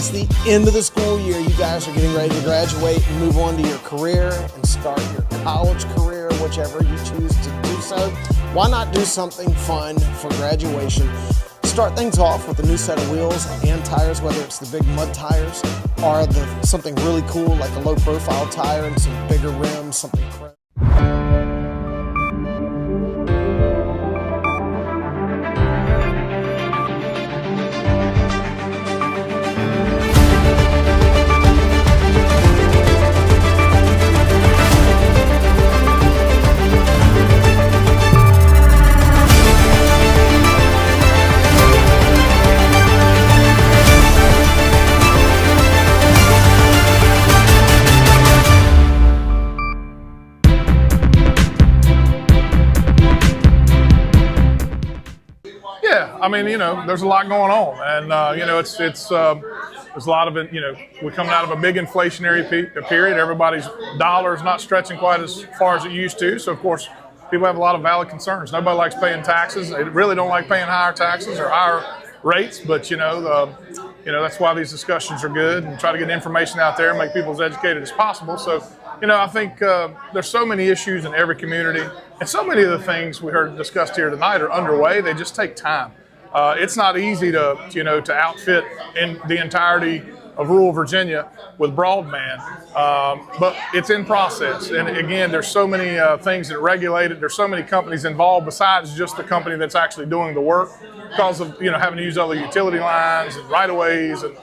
It's the end of the school year. You guys are getting ready to graduate and move on to your career and start your college career, whichever you choose to do so. Why not do something fun for graduation? Start things off with a new set of wheels and tires, whether it's the big mud tires or something really cool like a low profile tire and some bigger rims, something crazy. I mean, there's a lot going on, and there's a lot of it. We're coming out of a big inflationary period. Everybody's dollar's not stretching quite as far as it used to, so of course people have a lot of valid concerns. Nobody likes paying taxes. They really don't like paying higher taxes or higher rates, but that's why these discussions are good and try to get information out there and make people as educated as possible. So, I think there's so many issues in every community, and so many of the things we heard discussed here tonight are underway. They just take time. It's not easy to outfit in the entirety of rural Virginia with broadband, but it's in process. And again, there's so many things that regulate it. There's so many companies involved besides just the company that's actually doing the work, because of having to use other utility lines and right-of-ways. And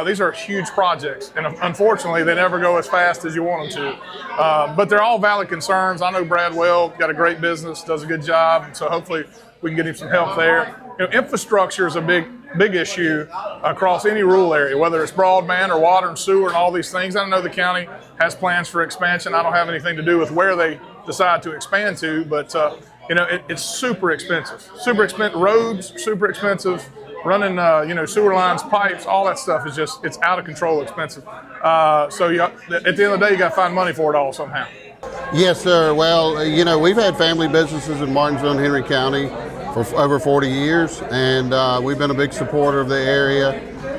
these are huge projects, and unfortunately, they never go as fast as you want them to. But they're all valid concerns. I know Brad well, got a great business, does a good job, so hopefully we can get him some help there. Infrastructure is a big issue across any rural area, whether it's broadband or water and sewer and all these things. I know the county has plans for expansion. I don't have anything to do with where they decide to expand to, but it's super expensive. Super expensive roads, super expensive. Running, sewer lines, pipes, all that stuff is it's out of control expensive. So at the end of the day, you got to find money for it all somehow. Yes, sir. Well, we've had family businesses in Martinsville and Henry County for over 40 years, and we've been a big supporter of the area.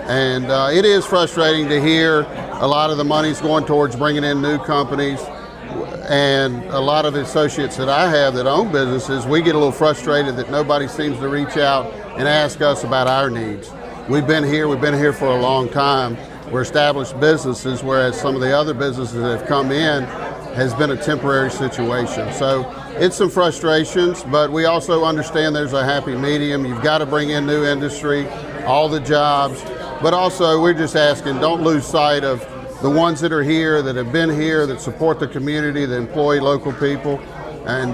And it is frustrating to hear a lot of the money's going towards bringing in new companies. And a lot of associates that I have that own businesses, we get a little frustrated that nobody seems to reach out and ask us about our needs. We've been here for a long time. We're established businesses, whereas some of the other businesses that have come in has been a temporary situation. So it's some frustrations, but we also understand there's a happy medium. You've got to bring in new industry, all the jobs, but also we're just asking, don't lose sight of the ones that are here, that have been here, that support the community, that employ local people, and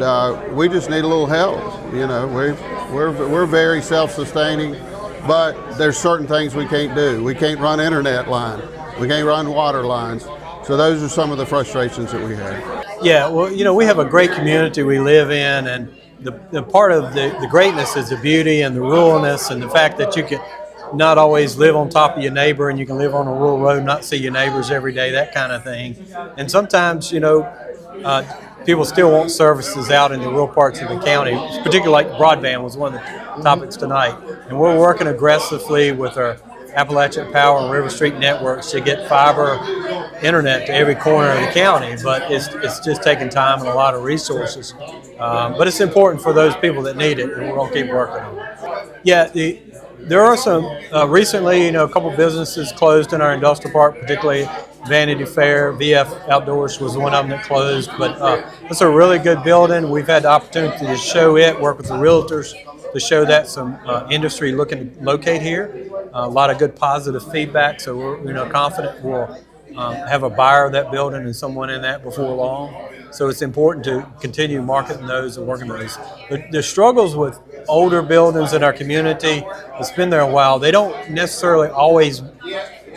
we just need a little help. We're very self-sustaining, but there's certain things we can't do. We can't run internet line, we can't run water lines. So those are some of the frustrations that we have. Yeah, well, we have a great community we live in, and the part of the greatness is the beauty and the ruralness, and the fact that you can not always live on top of your neighbor, and you can live on a rural road, not see your neighbors every day, that kind of thing. And sometimes, people still want services out in the rural parts of the county, particularly like broadband was one of the topics tonight. And we're working aggressively with our Appalachian Power and River Street networks to get fiber internet to every corner of the county, but it's just taking time and a lot of resources. But it's important for those people that need it, and we're going to keep working on it. Yeah, there are some, recently, a couple businesses closed in our industrial park, particularly Vanity Fair. VF Outdoors was one of them that closed, but it's a really good building. We've had the opportunity to show it, work with the realtors to show that some industry looking to locate here. A lot of good positive feedback, so we're confident we'll have a buyer of that building and someone in that before long. So it's important to continue marketing those and working those. But the struggles with older buildings in our community that's been there a while, they don't necessarily always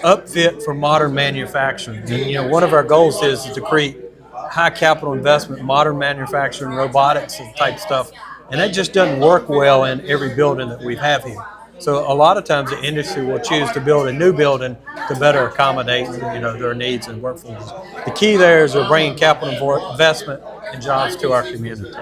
upfit for modern manufacturing. And one of our goals is to create high capital investment, modern manufacturing, robotics and type stuff. And that just doesn't work well in every building that we have here. So a lot of times the industry will choose to build a new building to better accommodate their needs and workforce. The key there is we're bringing capital investment and jobs to our community.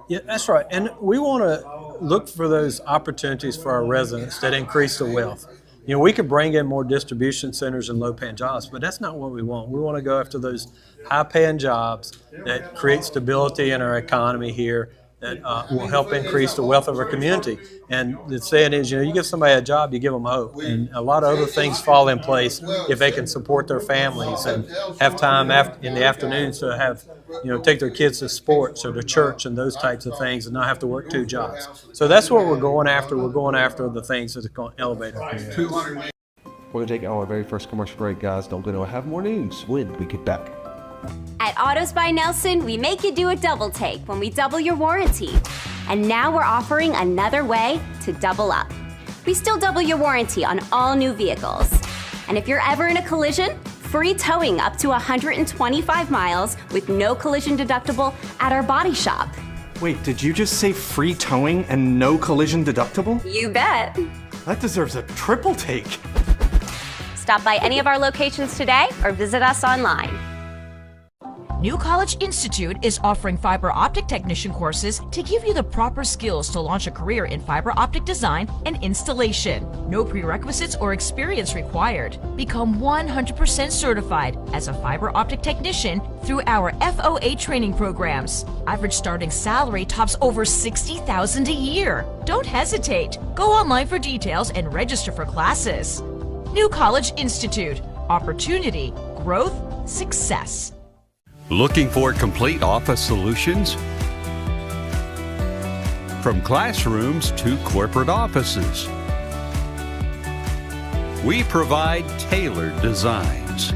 Yeah, that's right. And we want to look for those opportunities for our residents that increase the wealth. You know, we could bring in more distribution centers and low-paying jobs, but that's not what we want. We want to go after those high-paying jobs that create stability in our economy here, that will help increase the wealth of our community. And the saying is, you know, you give somebody a job, you give them hope. And a lot of other things fall in place if they can support their families and have time in the afternoons to have, you know, take their kids to sports or to church and those types of things and not have to work 2 jobs. So that's what we're going after. We're going after the things that are going to elevate our community. We're going to take our very first commercial break, guys. Don't go nowhere. Have more news when we get back. At Autos by Nelson, we make you do a double take when we double your warranty. And now we're offering another way to double up. We still double your warranty on all new vehicles. And if you're ever in a collision, free towing up to 125 miles with no collision deductible at our body shop. Wait, did you just say free towing and no collision deductible? You bet. That deserves a triple take. Stop by any of our locations today or visit us online. New College Institute is offering fiber optic technician courses to give you the proper skills to launch a career in fiber optic design and installation. No prerequisites or experience required. Become 100% certified as a fiber optic technician through our FOA training programs. Average starting salary tops over $60,000 a year. Don't hesitate. Go online for details and register for classes. New College Institute. Opportunity, growth, success. Looking for complete office solutions? From classrooms to corporate offices, we provide tailored designs.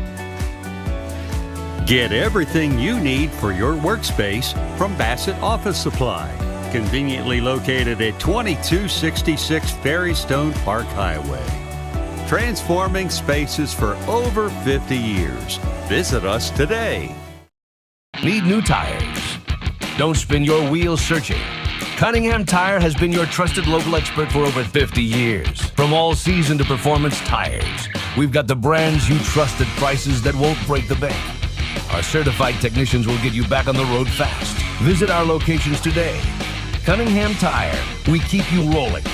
Get everything you need for your workspace from Bassett Office Supply, conveniently located at 2266 Ferrystone Park Highway. Transforming spaces for over 50 years. Visit us today. Need new tires? Don't spin your wheels searching. Cunningham Tire has been your trusted local expert for over 50 years. From all season to performance tires, we've got the brands you trust at prices that won't break the bank. Our certified technicians will get you back on the road fast. Visit our locations today. Cunningham Tire, we keep you rolling.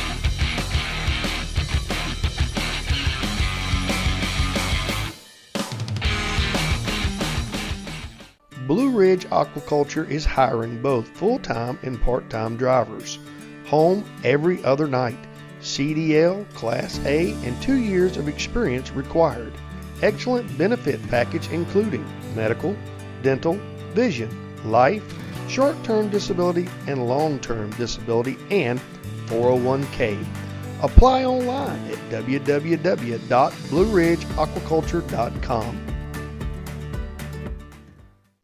Blue Ridge Aquaculture is hiring both full-time and part-time drivers. Home every other night. CDL, Class A, and 2 years of experience required. Excellent benefit package including medical, dental, vision, life, short-term disability, and long-term disability, and 401k. Apply online at www.blueridgeaquaculture.com.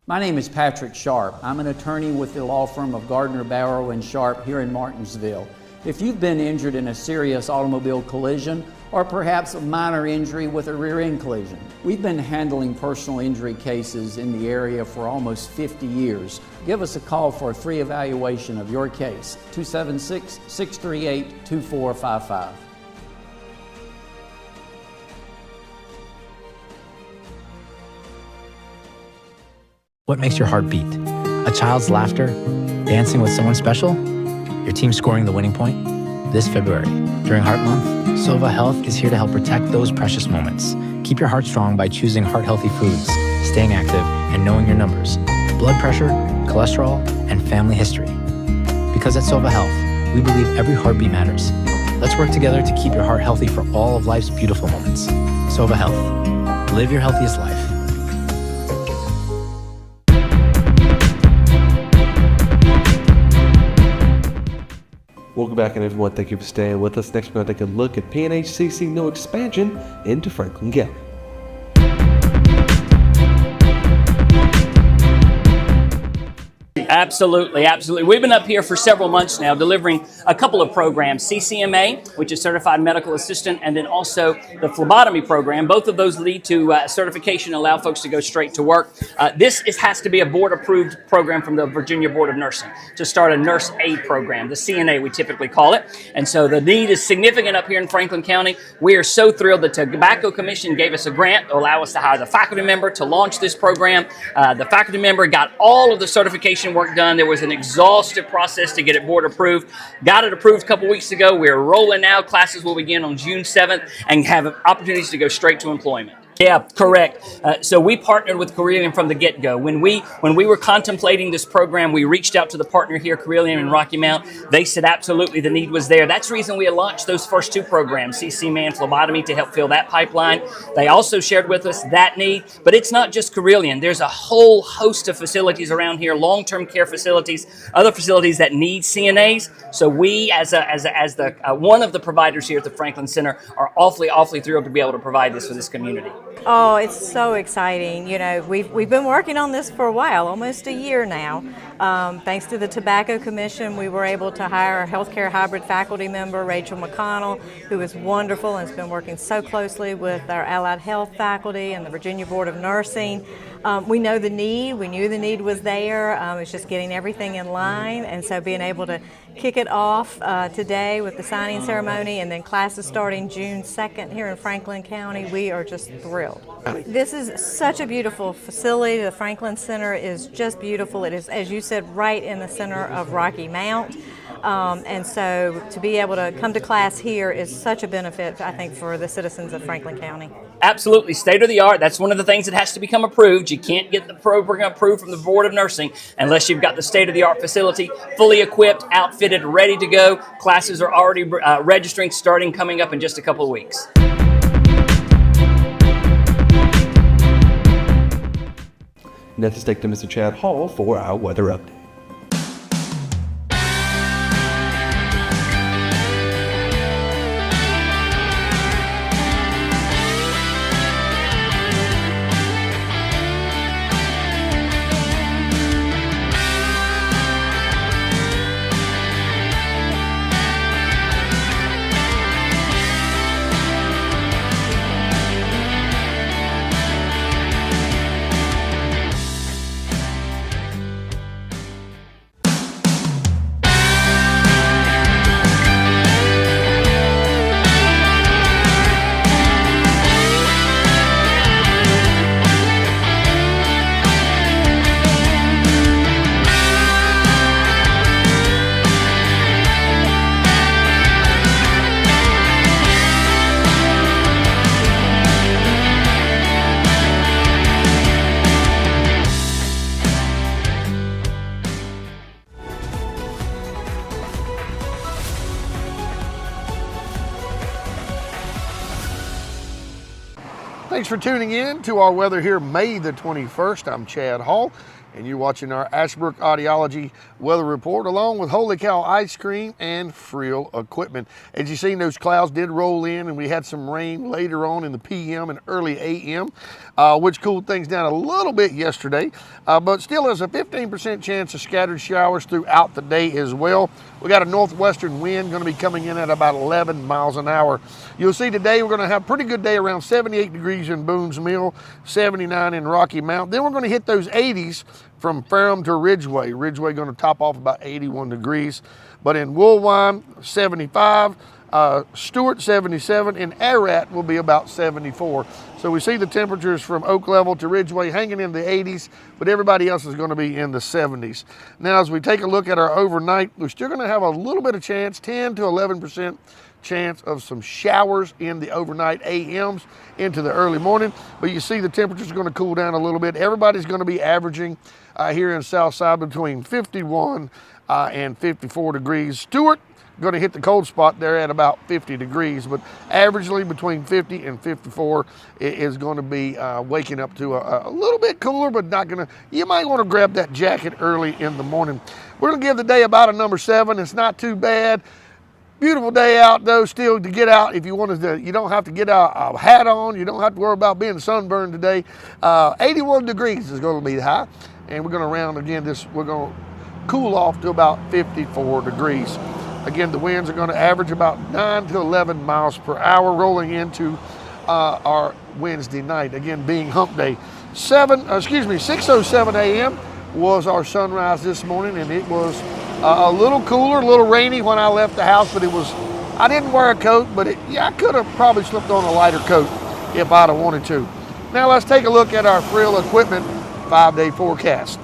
My name is Patrick Sharp. I'm an attorney with the law firm of Gardner, Barrow & Sharp here in Martinsville. If you've been injured in a serious automobile collision or perhaps a minor injury with a rear end collision, we've been handling personal injury cases in the area for almost 50 years. Give us a call for a free evaluation of your case, 276-638-2455. What makes your heart beat? A child's laughter? Dancing with someone special? Your team scoring the winning point? This February, during Heart Month, Sova Health is here to help protect those precious moments. Keep your heart strong by choosing heart-healthy foods, staying active, and knowing your numbers, blood pressure, cholesterol, and family history. Because at Sova Health, we believe every heartbeat matters. Let's work together to keep your heart healthy for all of life's beautiful moments. Sova Health. Live your healthiest life. Welcome back, and everyone, thank you for staying with us. Next, we're going to take a look at PNHCC no expansion into Franklin County. Absolutely, absolutely. We've been up here for several months now delivering a couple of programs, CCMA, which is Certified Medical Assistant, and then also the phlebotomy program. Both of those lead to certification and allow folks to go straight to work. This has to be a board-approved program from the Virginia Board of Nursing to start a nurse aid program, the CNA we typically call it. And so the need is significant up here in Franklin County. We are so thrilled that the Tobacco Commission gave us a grant to allow us to hire the faculty member to launch this program. The faculty member got all of the certification work work done. There was an exhaustive process to get it board approved. Got it approved a couple weeks ago. We're rolling now. Classes will begin on June 7th and have opportunities to go straight to employment. Yeah, correct. So we partnered with Carilion from the get-go. When we were contemplating this program, we reached out to the partner here, Carilion and Rocky Mount. They said absolutely the need was there. That's the reason we had launched those first two programs, CCMA and phlebotomy, to help fill that pipeline. They also shared with us that need, but it's not just Carilion. There's a whole host of facilities around here, long-term care facilities, other facilities that need CNAs. So we, as the one of the providers here at the Franklin Center, are awfully thrilled to be able to provide this for this community. Oh, it's so exciting. You know, we've been working on this for a while, almost a year now. Thanks to the Tobacco Commission, we were able to hire a healthcare hybrid faculty member, Rachel McConnell, who is wonderful and has been working so closely with our allied health faculty and the Virginia Board of Nursing. We know the need. We knew the need was there. It's just getting everything in line, and so being able to kick it off today with the signing ceremony and then classes starting June 2nd here in Franklin County, we are just thrilled. This is such a beautiful facility. The Franklin Center is just beautiful. It is, as you said, right in the center of Rocky Mount. And so to be able to come to class here is such a benefit, I think, for the citizens of Franklin County. Absolutely, state of the art. That's one of the things that has to become approved. You can't get the program approved from the Board of Nursing unless you've got the state of the art facility, fully equipped, outfitted, ready to go. Classes are already registering, starting coming up in just a couple of weeks. Now let's take to Mr. Chad Hall for our weather update. Thanks for tuning in to our weather here May the 21st. I'm Chad Hall, and you're watching our Ashbrook Audiology weather report along with Holy Cow Ice Cream and Friel Equipment. As you've seen, those clouds did roll in and we had some rain later on in the PM and early AM, which cooled things down a little bit yesterday, but still has a 15% chance of scattered showers throughout the day as well. We got a northwestern wind going to be coming in at about 11 miles an hour. You'll see today we're going to have a pretty good day, around 78 degrees in Boones Mill, 79 in Rocky Mount. Then we're going to hit those 80s from Ferrum to Ridgeway. Ridgeway going to top off about 81 degrees. But in Woolwine, 75, Stewart, 77, and Ararat will be about 74. So we see the temperatures from Oak Level to Ridgeway hanging in the 80s, but everybody else is going to be in the 70s. Now, as we take a look at our overnight, we're still going to have a little bit of chance, 10 to 11% chance of some showers in the overnight AMs into the early morning, but you see the temperatures are going to cool down a little bit. Everybody's going to be averaging here in Southside between 51 and 54 degrees. Stewart going to hit the cold spot there at about 50 degrees, but averagely between 50 and 54 is going to be waking up to a little bit cooler, but not going to, you might want to grab that jacket early in the morning. We're going to give the day about a number 7. It's not too bad. Beautiful day out though, still to get out if you wanted to. You don't have to get a hat on. You don't have to worry about being sunburned today. 81 degrees is going to be the high, and we're going to round again we're going to cool off to about 54 degrees. Again, the winds are going to average about 9 to 11 miles per hour rolling into our Wednesday night, again being hump day. 6:07 a.m. was our sunrise this morning, and it was a little cooler, a little rainy when I left the house, but I didn't wear a coat, but I could have probably slipped on a lighter coat if I'd have wanted to. Now let's take a look at our Friel Equipment 5-day forecast.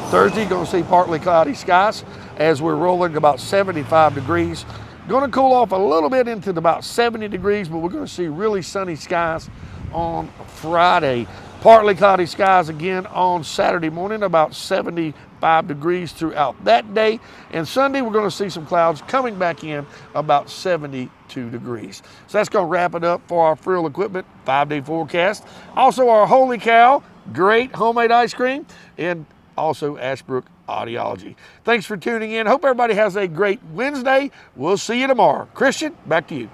Thursday, going to see partly cloudy skies as we're rolling about 75 degrees. Going to cool off a little bit into about 70 degrees, but we're going to see really sunny skies on Friday. Partly cloudy skies again on Saturday morning, about 75 degrees throughout that day. And Sunday, we're going to see some clouds coming back in about 72 degrees. So that's going to wrap it up for our Frill Equipment 5-day forecast. Also, our Holy Cow, great homemade ice cream, and also Ashbrook Audiology. Thanks for tuning in. Hope everybody has a great Wednesday. We'll see you tomorrow. Christian, back to you.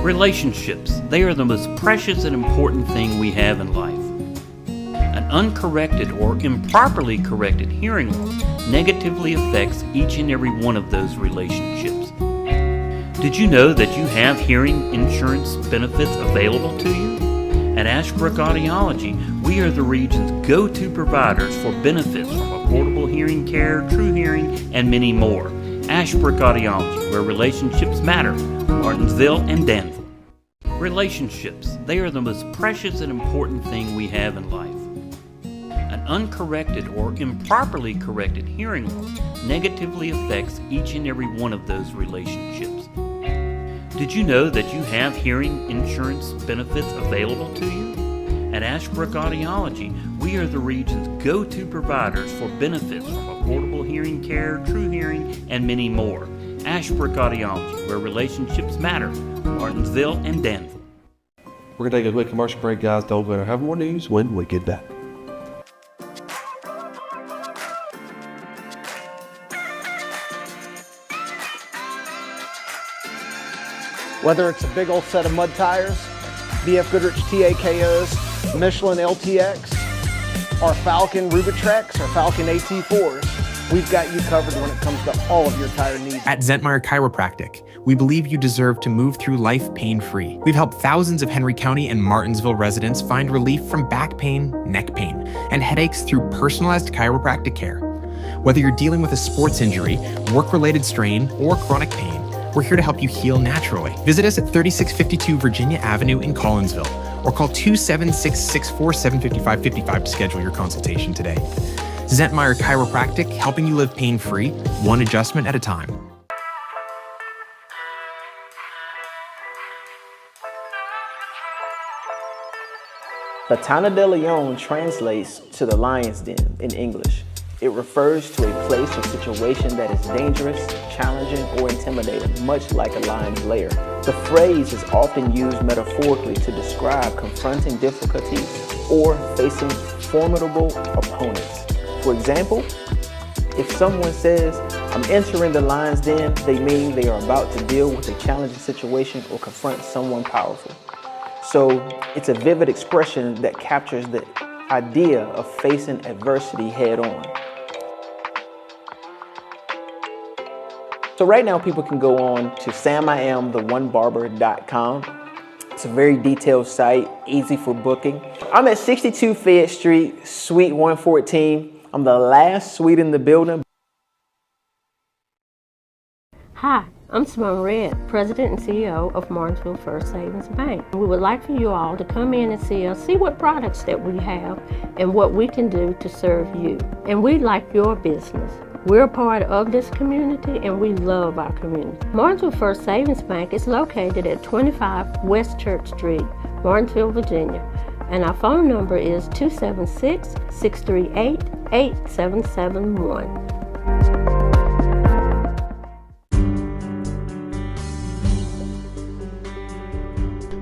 Relationships, they are the most precious and important thing we have in life. An uncorrected or improperly corrected hearing loss negatively affects each and every one of those relationships. Did you know that you have hearing insurance benefits available to you? At Ashbrook Audiology, we are the region's go-to providers for benefits from affordable hearing care, true hearing, and many more. Ashbrook Audiology, where relationships matter, Martinsville and Danville. Relationships, they are the most precious and important thing we have in life. An uncorrected or improperly corrected hearing loss negatively affects each and every one of those relationships. Did you know that you have hearing insurance benefits available to you? At Ashbrook Audiology, we are the region's go-to providers for benefits from affordable hearing care, true hearing, and many more. Ashbrook Audiology, where relationships matter, Martinsville and Danville. We're going to take a quick commercial break, guys. Don't go. Have more news when we get back. Whether it's a big old set of mud tires, BF Goodrich TAKOs, Michelin LTX, or Falcon Rubitrex, or Falcon AT4s, we've got you covered when it comes to all of your tire needs. At Zentmeyer Chiropractic, we believe you deserve to move through life pain-free. We've helped thousands of Henry County and Martinsville residents find relief from back pain, neck pain, and headaches through personalized chiropractic care. Whether you're dealing with a sports injury, work-related strain, or chronic pain, we're here to help you heal naturally. Visit us at 3652 Virginia Avenue in Collinsville, or call 276-647-5555 to schedule your consultation today. Zentmeyer Chiropractic, helping you live pain-free, one adjustment at a time. The Tana de Leon translates to the lion's den in English. It refers to a place or situation that is dangerous, challenging, or intimidating, much like a lion's lair. The phrase is often used metaphorically to describe confronting difficulties or facing formidable opponents. For example, if someone says, "I'm entering the lion's den," they mean they are about to deal with a challenging situation or confront someone powerful. So it's a vivid expression that captures the idea of facing adversity head on. So right now people can go on to samiamtheonebarber.com. It's a very detailed site, easy for booking. I'm at 62 Fayette Street, Suite 114. I'm the last suite in the building. Hi, I'm Simone Redd, President and CEO of Martinsville First Savings Bank. We would like for you all to come in and see us, see what products that we have and what we can do to serve you. And we like your business. We're a part of this community and we love our community. Martinsville First Savings Bank is located at 25 West Church Street, Martinsville, Virginia. And our phone number is 276-638-8771.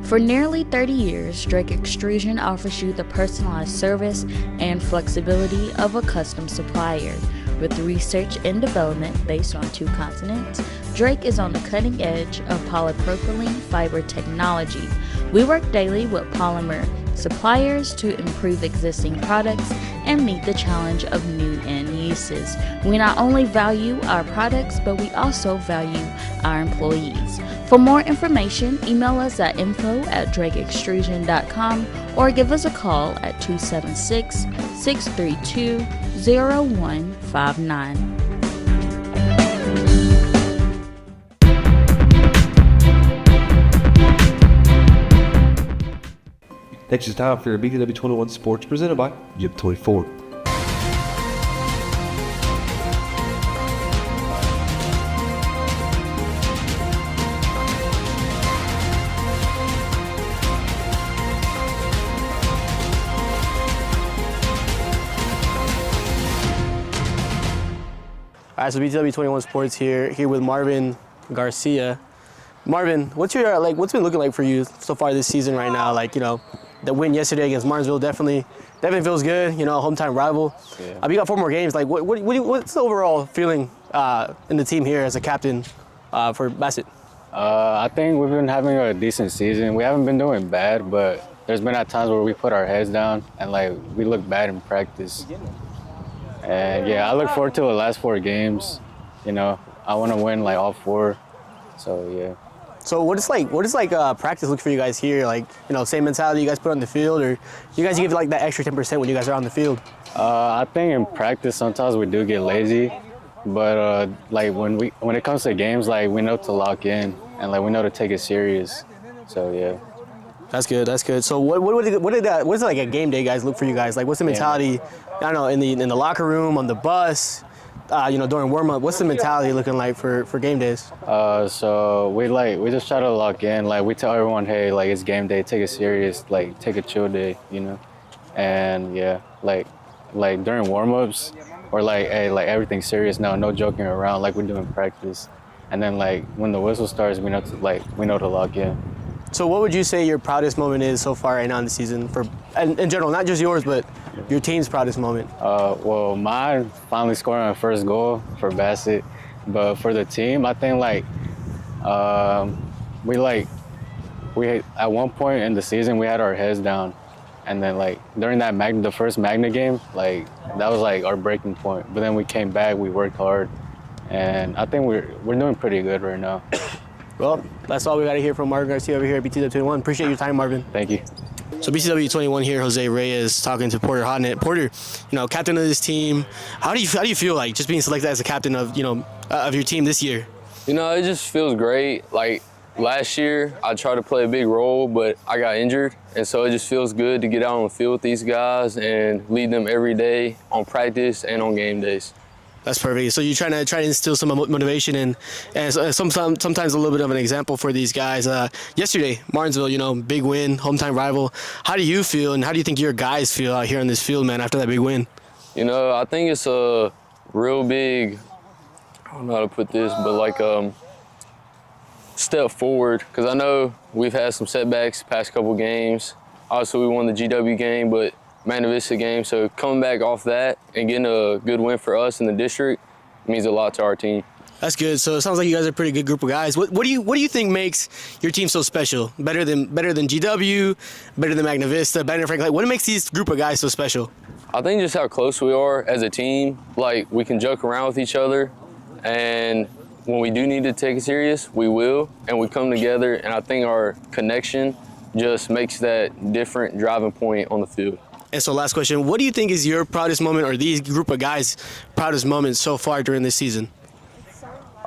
For nearly 30 years, Drake Extrusion offers you the personalized service and flexibility of a custom supplier. With research and development based on 2 continents, Drake is on the cutting edge of polypropylene fiber technology. We work daily with polymer suppliers to improve existing products and meet the challenge of new end uses. We not only value our products, but we also value our employees. For more information, email us at info@drakeextrusion.com or give us a call at 276-632-0159. Next is time for your BTW21 Sports presented by Jim Toy Ford. All right, so BTW21 Sports here with Marvin Garcia. Marvin, what's been looking like for you so far this season right now? Like, the win yesterday against Martinsville definitely feels good. Hometown rival. Yeah. You got 4 more games. Like, what's the overall feeling in the team here as a captain for Bassett? I think we've been having a decent season. We haven't been doing bad, but there's been at times where we put our heads down and we look bad in practice. And yeah, I look forward to the last 4 games. I want to win all 4. So yeah. So what is practice look for you guys here? Same mentality you guys put on the field, or you guys give that extra 10% when you guys are on the field? I think in practice sometimes we do get lazy, but when it comes to games, we know to lock in and we know to take it serious. So yeah. That's good. That's good. So what's like a game day guys look for you guys? What's the mentality? I don't know, in the locker room, on the bus, during warm up. What's the mentality looking like for game days? So we just try to lock in. We tell everyone, hey, it's game day. Take it serious. Take a chill day. And yeah, during warm ups, or hey, everything's serious now. No joking around like we do in practice. And then when the whistle starts, we know to lock in. So what would you say your proudest moment is so far right now in the season, in general, not just yours, but your team's proudest moment? Well, mine finally scoring my first goal for Bassett, but for the team, I think we at one point in the season we had our heads down, and then during the first Magna game, that was our breaking point. But then we came back, we worked hard, and I think we're doing pretty good right now. Well, that's all we got to hear from Marvin Garcia over here at BTW21. Appreciate your time, Marvin. Thank you. So BTW21 here, Jose Reyes talking to Porter Hodnett. Porter, captain of this team. How do you feel like just being selected as a captain of of your team this year? It just feels great. Last year, I tried to play a big role, but I got injured, and so it just feels good to get out on the field with these guys and lead them every day on practice and on game days. That's perfect. So you're trying to instill some motivation and sometimes a little bit of an example for these guys. Yesterday, Martinsville, big win, hometown rival. How do you feel, and how do you think your guys feel out here on this field, man, after that big win? I think it's a real big, I don't know how to put this, but step forward, because I know we've had some setbacks the past couple games. Obviously, we won the GW game, but Magna Vista game, so coming back off that and getting a good win for us in the district means a lot to our team. That's good. So it sounds like you guys are a pretty good group of guys. What do you think makes your team so special? Better than GW, better than Magna Vista, better than Franklin? What makes these group of guys so special? I think just how close we are as a team. We can joke around with each other, and when we do need to take it serious, we will, and we come together, and I think our connection just makes that different driving point on the field. And so last question, what do you think is your proudest moment, or these group of guys' proudest moment so far during this season?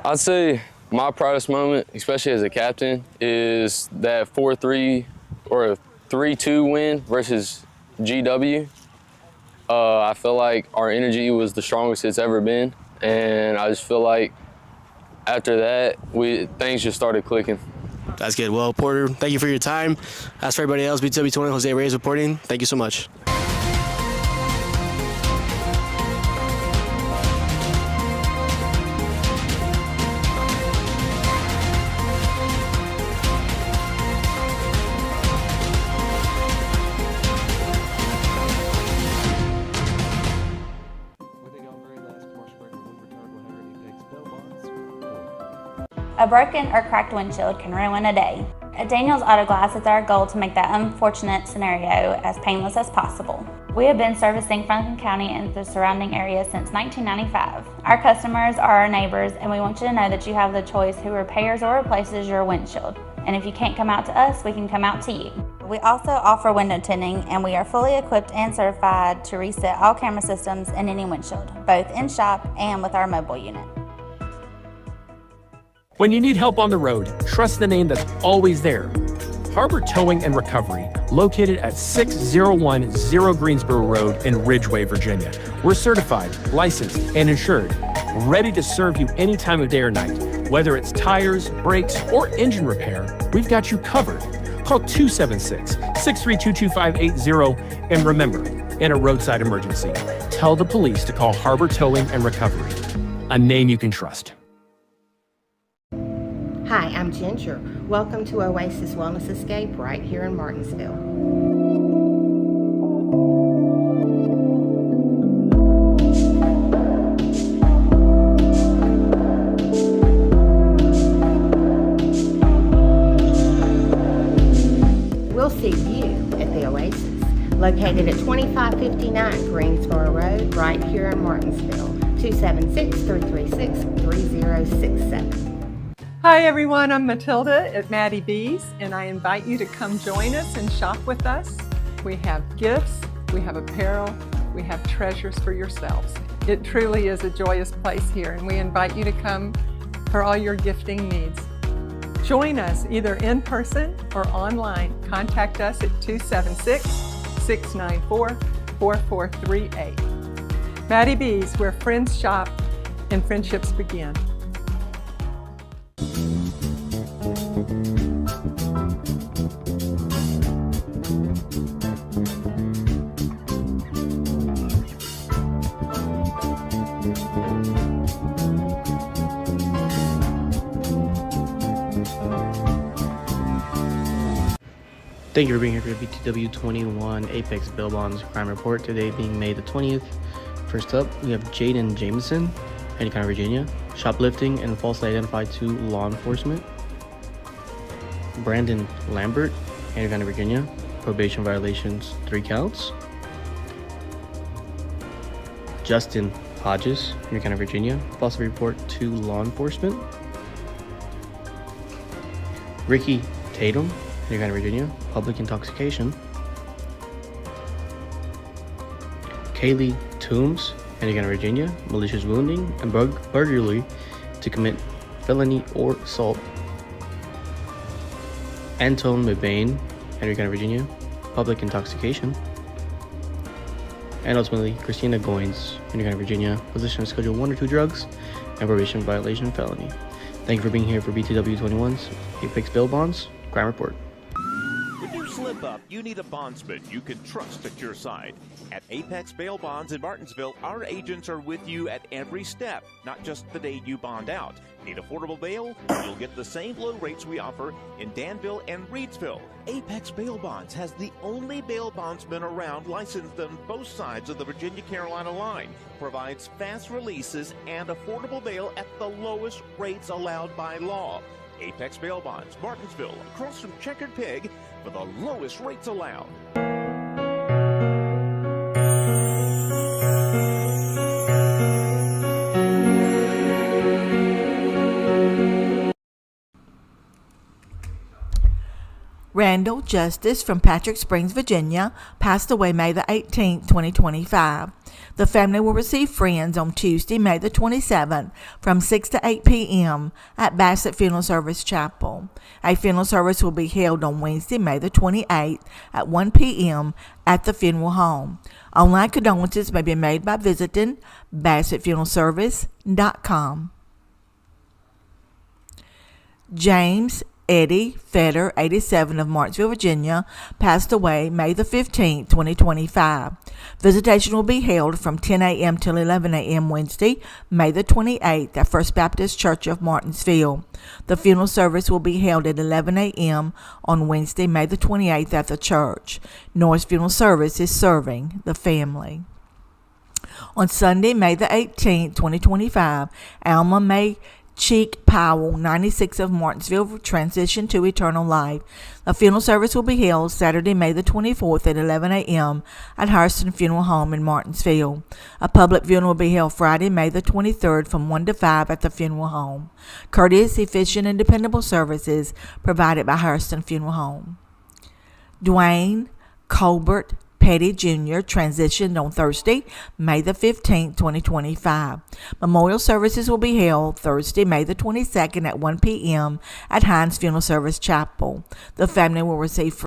I'd say my proudest moment, especially as a captain, is that 4-3 or a 3-2 win versus GW. I feel like our energy was the strongest it's ever been, and I just feel like after that, things just started clicking. That's good. Well, Porter, thank you for your time. As for everybody else, BTW21, Jose Reyes reporting. Thank you so much. A broken or cracked windshield can ruin a day. At Daniel's Auto Glass, it's our goal to make that unfortunate scenario as painless as possible. We have been servicing Franklin County and the surrounding area since 1995. Our customers are our neighbors, and we want you to know that you have the choice who repairs or replaces your windshield. And if you can't come out to us, we can come out to you. We also offer window tinting, and we are fully equipped and certified to reset all camera systems in any windshield, both in shop and with our mobile unit. When you need help on the road, trust the name that's always there. Harbor Towing and Recovery, located at 6010 Greensboro Road in Ridgeway, Virginia. We're certified, licensed, and insured, ready to serve you any time of day or night. Whether it's tires, brakes, or engine repair, we've got you covered. Call 276-632-2580, and remember, in a roadside emergency, tell the police to call Harbor Towing and Recovery, a name you can trust. Hi, I'm Ginger. Welcome to Oasis Wellness Escape right here in Martinsville. We'll see you at the Oasis, located at 2559 Greensboro Road, right here in Martinsville, 276-336-3067. Hi everyone, I'm Matilda at Maddie B's, and I invite you to come join us and shop with us. We have gifts, we have apparel, we have treasures for yourselves. It truly is a joyous place here, and we invite you to come for all your gifting needs. Join us either in person or online. Contact us at 276-694-4438. Maddie B's, where friends shop and friendships begin. Thank you for being here for the BTW21 Apex Bail Bonds Crime Report, today being May the 20th. First up, we have Jaden Jameson, Henry County, Virginia, shoplifting and falsely identified to law enforcement. Brandon Lambert, Henry County, Virginia, probation violations, 3 counts. Justin Hodges, Henry County, Virginia, false report to law enforcement. Ricky Tatum, Henry County, Virginia, public intoxication. Kaylee Toombs, Henry County, Virginia, malicious wounding and burglary to commit felony or assault. Antone McBain, Henry County, Virginia, public intoxication. And ultimately, Christina Goins, Henry County, Virginia, possession of Schedule 1 or 2 drugs and probation violation felony. Thank you for being here for BTW21's Apex Bail Bonds Crime Report. When you slip up, you need a bondsman you can trust at your side. At Apex Bail Bonds in Martinsville, our agents are with you at every step, not just the day you bond out. Need affordable bail? You'll get the same low rates we offer in Danville and Reedsville. Apex Bail Bonds has the only bail bondsman around licensed on both sides of the Virginia-Carolina line. Provides fast releases and affordable bail at the lowest rates allowed by law. Apex Bail Bonds, Martinsville, across from Checkered Pig, for the lowest rates allowed. Randall Justice from Patrick Springs, Virginia, passed away May the 18th, 2025. The family will receive friends on Tuesday, May the 27th, from 6 to 8 p.m. at Bassett Funeral Service Chapel. A funeral service will be held on Wednesday, May the 28th at 1 p.m. at the funeral home. Online condolences may be made by visiting BassettFuneralService.com. James Eddie Fetter, 87, of Martinsville, Virginia, passed away May the 15th, 2025. Visitation will be held from 10 a.m. till 11 a.m. Wednesday, May the 28th, at First Baptist Church of Martinsville. The funeral service will be held at 11 a.m. on Wednesday, May the 28th, at the church. Norris Funeral Service is serving the family. On Sunday, May the 18th, 2025, Alma May Cheek Powell, 96, of Martinsville, will transition to eternal life. The funeral service will be held Saturday, May the 24th at 11 a.m. at Hurston Funeral Home in Martinsville. A public funeral will be held Friday, May the 23rd from 1 to 5 at the funeral home. Courteous, efficient, and dependable services provided by Hurston Funeral Home. Dwayne Colbert Petty Jr. transitioned on Thursday, May the 15th, 2025. Memorial services will be held Thursday, May the 22nd at 1 p.m. at Hines Funeral Service Chapel. The family will receive